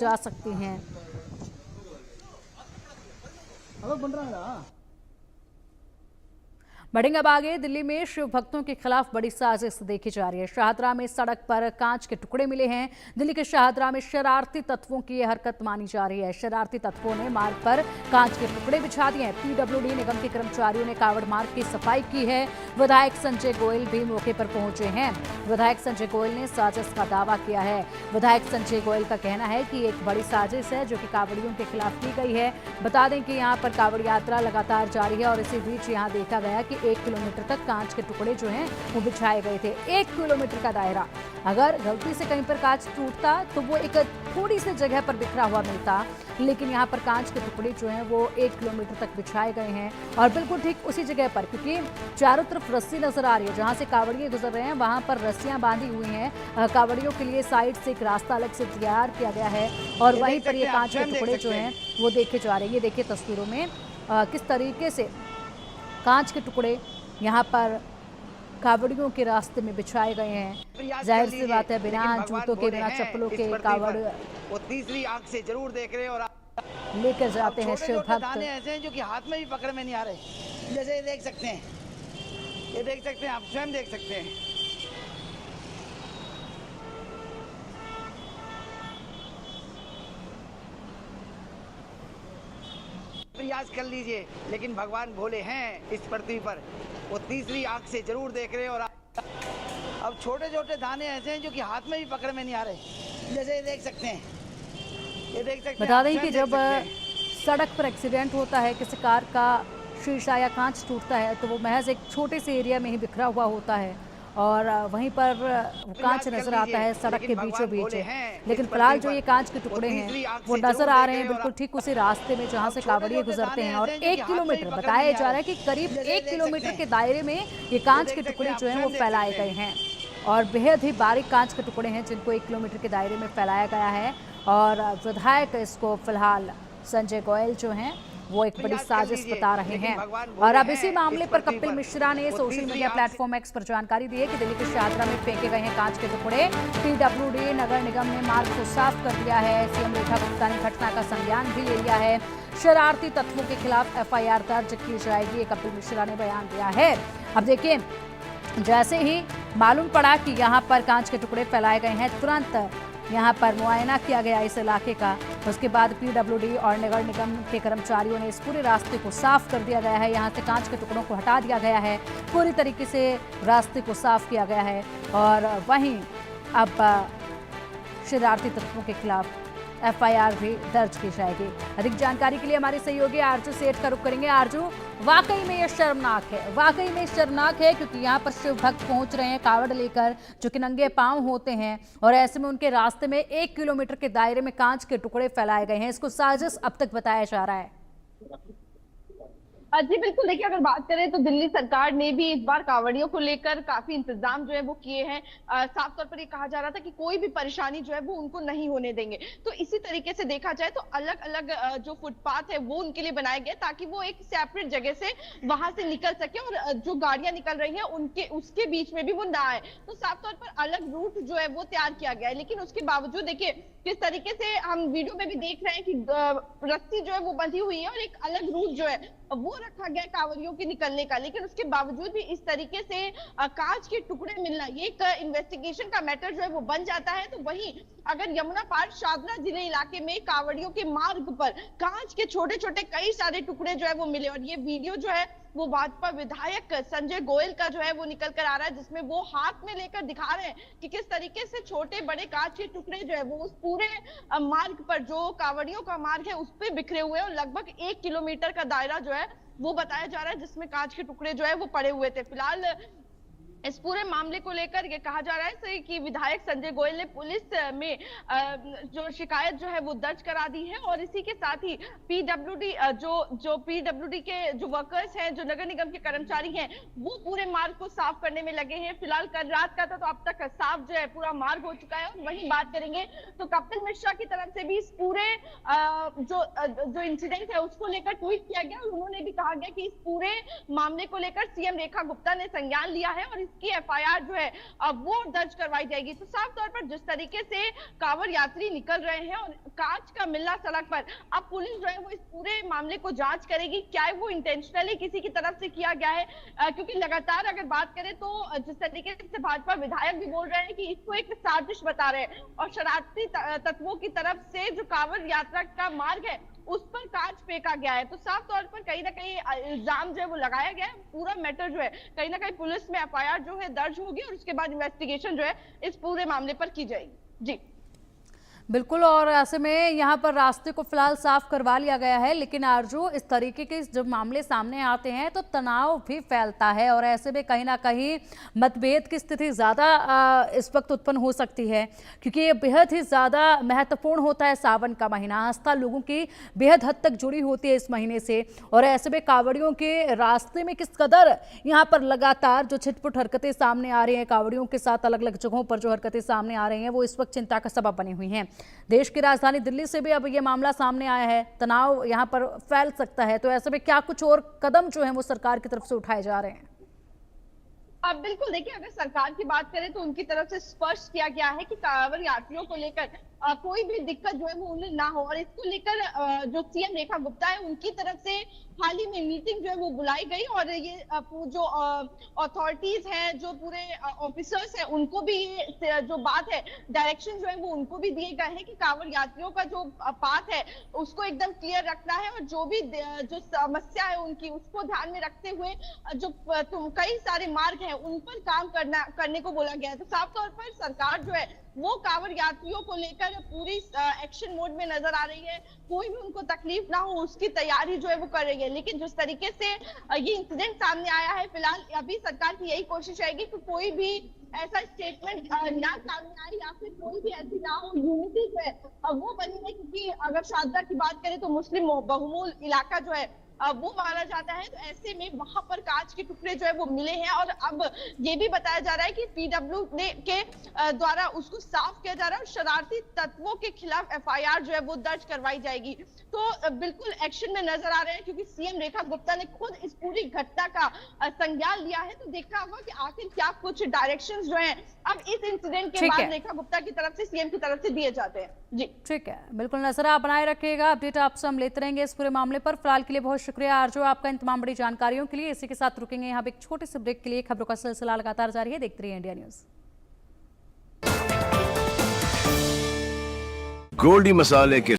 जा सकती हैं। बढ़ेंगे अब आगे। दिल्ली में शिव भक्तों के खिलाफ बड़ी साजिश देखी जा रही है। शाहदरा में सड़क पर कांच के टुकड़े मिले हैं। दिल्ली के शाहदरा में शरारती तत्वों की यह हरकत मानी जा रही है। शरारती तत्वों ने मार्ग पर कांच के टुकड़े बिछा दिए हैं। पीडब्ल्यूडी निगम के कर्मचारियों ने कावड़ मार्ग की सफाई की है। विधायक संजय गोयल भी मौके पर पहुंचे हैं। विधायक संजय गोयल ने साजिश का दावा किया है। विधायक संजय गोयल का कहना है कि एक बड़ी साजिश है जो कि कावड़ियों के खिलाफ की गई है। बता दें कि यहाँ पर कावड़ यात्रा लगातार जारी है और इसी बीच यहाँ देखा गया कि 1 किलोमीटर तक कांच के टुकड़े जो हैं वो बिछाए गए थे। 1 किलोमीटर का दायरा, अगर गलती से कहीं पर कांच टूटता तो वो एक थोड़ी सी जगह पर बिखरा हुआ मिलता, लेकिन यहाँ पर कांच के टुकड़े जो हैं वो 1 किलोमीटर तक बिछाए गए हैं और बिल्कुल ठीक उसी जगह पर, क्योंकि चारों तरफ रस्सी नजर आ रही है। जहाँ से कावड़िए गुजर रहे हैं वहां पर रस्सियां बांधी हुई हैं। कावड़ियों के लिए साइड से एक रास्ता अलग से तैयार किया गया है और वहीं पर ये कांच के टुकड़े जो हैं वो देखे जा रहे हैं। ये देखिए तस्वीरों में किस तरीके से कांच के टुकड़े यहाँ पर कावड़ियों के रास्ते में बिछाए गए हैं। जाहिर सी बात है, बिना जूतों के, बिना चप्पलों के कावड़ वो तीसरी आंख से जरूर देख रहे हैं और लेकर जाते हैं शिव भक्त। दाने ऐसे हैं जो कि हाथ में भी पकड़ में नहीं आ रहे, जैसे ये देख सकते हैं, ये देख सकते हैं, आप स्वयं देख सकते हैं। प्रयास कर लीजिए, लेकिन भगवान भोले हैं इस पृथ्वी पर, वो तीसरी आंख से जरूर देख रहे हैं और अब छोटे छोटे दाने ऐसे हैं जो कि हाथ में भी पकड़ में नहीं आ रहे, जैसे ये देख सकते हैं, ये देख सकते हैं। बता दें कि जब सड़क पर एक्सीडेंट होता है, किसी कार का शीशा या कांच टूटता है तो वो महज एक छोटे से एरिया में ही बिखरा हुआ होता है और वहीं पर कांच नजर आता है सड़क के बीचों बीच। लेकिन फिलहाल जो ये कांच के टुकड़े हैं वो नजर आ रहे हैं बिल्कुल ठीक उसी रास्ते में जहां से कावड़िए गुजरते हैं और 1 किलोमीटर बताया जा रहा है कि करीब 1 किलोमीटर के दायरे में ये कांच के टुकड़े जो हैं वो फैलाए गए हैं और बेहद ही बारीक कांच के टुकड़े हैं जिनको 1 किलोमीटर के दायरे में फैलाया गया है। और विधायक इसको फिलहाल संजय गोयल जो हैं वो एक बड़ी साजिश बता रहे हैं। और अब इसी मामले पर कपिल मिश्रा ने सोशल मीडिया प्लेटफॉर्म एक्स पर जानकारी दी है कि दिल्ली के शाहदरा में फेंके गए हैं कांच के टुकड़े। पीडब्ल्यूडी नगर निगम ने मार्ग को साफ कर दिया है। सीएम रेखा गुप्ता ने घटना का संज्ञान भी ले लिया है। शरारती तत्वों के खिलाफ एफआईआर दर्ज की जाएगी, कपिल मिश्रा ने बयान दिया है। अब देखिए, जैसे ही मालूम पड़ा कि यहाँ पर कांच के टुकड़े फैलाए गए हैं, तुरंत यहाँ पर मुआयना किया गया इस इलाके का। उसके बाद पीडब्ल्यूडी और नगर निगम के कर्मचारियों ने इस पूरे रास्ते को साफ कर दिया गया है। यहाँ से कांच के टुकड़ों को हटा दिया गया है, पूरी तरीके से रास्ते को साफ किया गया है और वहीं अब शरारती तत्वों के खिलाफ एफआईआर भी दर्ज की जाएगी। अधिक जानकारी के लिए हमारे सहयोगी आरजू सेठ का रुख करेंगे। आरजू, वाकई में ये शर्मनाक है, वाकई में शर्मनाक है क्योंकि यहाँ पर शिव भक्त पहुंच रहे हैं कावड़ लेकर जो कि नंगे पांव होते हैं और ऐसे में उनके रास्ते में 1 किलोमीटर के दायरे में कांच के टुकड़े फैलाए गए हैं। इसको साजिश अब तक बताया जा रहा है। जी बिल्कुल, देखिए अगर बात करें तो दिल्ली सरकार ने भी इस बार कांवड़ियों को लेकर काफी इंतजाम जो है वो किए हैं। साफ तौर पर ये कहा जा रहा था कि कोई भी परेशानी जो है वो उनको नहीं होने देंगे। तो इसी तरीके से देखा जाए तो अलग अलग जो फुटपाथ है वो उनके लिए बनाए गए ताकि वो एक सेपरेट जगह से वहां से निकल सके और जो गाड़ियां निकल रही है उनके उसके बीच में भी वो ना आए। तो साफ तौर पर अलग रूट जो है वो तैयार किया गया है, लेकिन उसके बावजूद देखिए किस तरीके से हम वीडियो में भी देख रहे हैं कि रस्सी जो है वो बंधी हुई है और एक अलग रूट जो है वो रखा गया कांवड़ियों के निकलने का, लेकिन उसके बावजूद भी इस तरीके से कांच के टुकड़े मिलना ये एक इन्वेस्टिगेशन का मैटर जो है वो बन जाता है। तो वहीं अगर यमुना पार शादरा जिले इलाके में कांवड़ियों के मार्ग पर कांच के छोटे छोटे कई सारे टुकड़े जो है वो मिले और ये वीडियो जो है वो भाजपा विधायक संजय गोयल का जो है वो निकल कर आ रहा है, जिसमें वो हाथ में लेकर दिखा रहे हैं कि किस तरीके से छोटे बड़े कांच के टुकड़े जो है वो उस पूरे मार्ग पर जो कांवड़ियों का मार्ग है उस पर बिखरे हुए हैं और लगभग 1 किलोमीटर का दायरा जो है वो बताया जा रहा है जिसमें कांच के टुकड़े जो है वो पड़े हुए थे। फिलहाल इस पूरे मामले को लेकर ये कहा जा रहा है कि विधायक संजय गोयल ने पुलिस में जो शिकायत जो है वो दर्ज करा दी है और इसी के साथ ही पीडब्ल्यूडी जो पीडब्ल्यूडी के जो वर्कर्स हैं, जो नगर निगम के कर्मचारी हैं, वो पूरे मार्ग को साफ करने में लगे हैं। फिलहाल कल रात का था तो अब तक साफ जो है पूरा मार्ग हो चुका है। और वहीं बात करेंगे तो कपिल मिश्रा की तरफ से भी इस पूरे जो इंसिडेंट है उसको लेकर ट्वीट किया गया और उन्होंने भी कहा गया कि इस पूरे मामले को लेकर सीएम रेखा गुप्ता ने संज्ञान लिया है और उसकी FIR जो है वो दर्ज करवाई जाएगी। तो साफ तौर पर जिस तरीके से कांवड़ यात्री निकल रहे हैं और कांच का मिलना सड़क पर, अब पुलिस जो है वो इस पूरे मामले को जांच करेगी, क्या वो इंटेंशनली किसी की तरफ से किया गया है, क्योंकि लगातार अगर बात करें तो जिस तरीके से भाजपा विधायक भी बोल रहे हैं कि इसको एक साजिश बता रहे हैं और शरारती तत्वों की तरफ से जो कांवड़ यात्रा का मार्ग है उस पर कांच फेंका गया है। तो साफ तौर पर कहीं ना कहीं इल्जाम जो है वो लगाया गया है। पूरा मैटर जो है कहीं ना कहीं पुलिस में FIR जो है दर्ज होगी और उसके बाद इन्वेस्टिगेशन जो है इस पूरे मामले पर की जाएगी। जी बिल्कुल, और ऐसे में यहाँ पर रास्ते को फिलहाल साफ करवा लिया गया है, लेकिन आरजू इस तरीके के जब मामले सामने आते हैं तो तनाव भी फैलता है और ऐसे में कहीं ना कहीं मतभेद की स्थिति ज़्यादा इस वक्त उत्पन्न हो सकती है, क्योंकि ये बेहद ही ज़्यादा महत्वपूर्ण होता है। सावन का महीना, आस्था लोगों की बेहद हद तक जुड़ी होती है इस महीने से, और ऐसे में कांवड़ियों के रास्ते में किस कदर यहाँ पर लगातार जो छिटपुट हरकतें सामने आ रही हैं, कांवड़ियों के साथ अलग अलग जगहों पर जो हरकतें सामने आ रही हैं वो इस वक्त चिंता का सबब बनी हुई हैं। देश की राजधानी दिल्ली से भी अब ये मामला सामने आया है, तनाव यहाँ पर फैल सकता है। तो ऐसे में क्या कुछ और कदम जो है वो सरकार की तरफ से उठाए जा रहे हैं? अब बिल्कुल देखिए, अगर सरकार की बात करें तो उनकी तरफ से स्पष्ट किया गया है कि कांवड़ यात्रियों को लेकर कोई भी दिक्कत जो है वो उन्हें ना हो, और इसको लेकर जो CM रेखा गुप्ता है उनकी तरफ से हाल ही में मीटिंग जो है वो बुलाई गई और ये जो अथॉरिटीज हैं, जो पूरे ऑफिसर्स हैं, उनको भी ये जो बात है, डायरेक्शन जो है वो उनको भी दिए गए हैं कि कांवड़ यात्रियों का जो पाथ है उसको एकदम क्लियर रखना है और जो भी जो समस्या है उनकी उसको ध्यान में रखते हुए जो कई सारे मार्ग हैं उन पर काम करने को बोला गया है। तो साफ तौर पर सरकार जो है वो कांवड़ यात्रियों को लेकर पूरी एक्शन मोड में नजर आ रही है। कोई भी उनको तकलीफ ना हो उसकी तैयारी जो है वो कर रही है। लेकिन जिस तरीके से ये इंसिडेंट सामने आया है, फिलहाल अभी सरकार की यही कोशिश रहेगी कि कोई भी ऐसा स्टेटमेंट ना सामने आए या फिर कोई भी ऐसी ना हो, यूनिटी जो है वो बनी है। क्योंकि अगर शारदा की बात करें तो मुस्लिम बहुमूल इलाका जो है वो माना जाता है, तो ऐसे में वहां पर कांच के टुकड़े जो है वो मिले हैं और अब ये भी बताया जा रहा है कि PW के द्वारा उसको साफ किया जा रहा है और शरारती तत्वों के खिलाफ FIR जो है वो दर्ज करवाई जाएगी। तो बिल्कुल एक्शन में नजर आ रहे हैं, क्योंकि CM रेखा गुप्ता ने खुद इस पूरी घटना का संज्ञान लिया है। तो देखना होगा कि आखिर क्या कुछ डायरेक्शंस जो हैं अब इस इंसिडेंट के बाद रेखा गुप्ता की तरफ से, CM की तरफ से दिए जाते हैं। जी ठीक है, बिल्कुल नजर आप बनाए रखिएगा, अपडेट आपसे हम लेते रहेंगे इस पूरे मामले पर। फिलहाल के लिए बहुत शुक्रिया आरजू आपका इन तमाम बड़ी जानकारियों के लिए। इसी के साथ रुकेंगे यहाँ पे एक छोटे से ब्रेक के लिए। खबरों का सिलसिला लगातार जारी है, देखते रहिए इंडिया न्यूज। गोल्डी मसाले के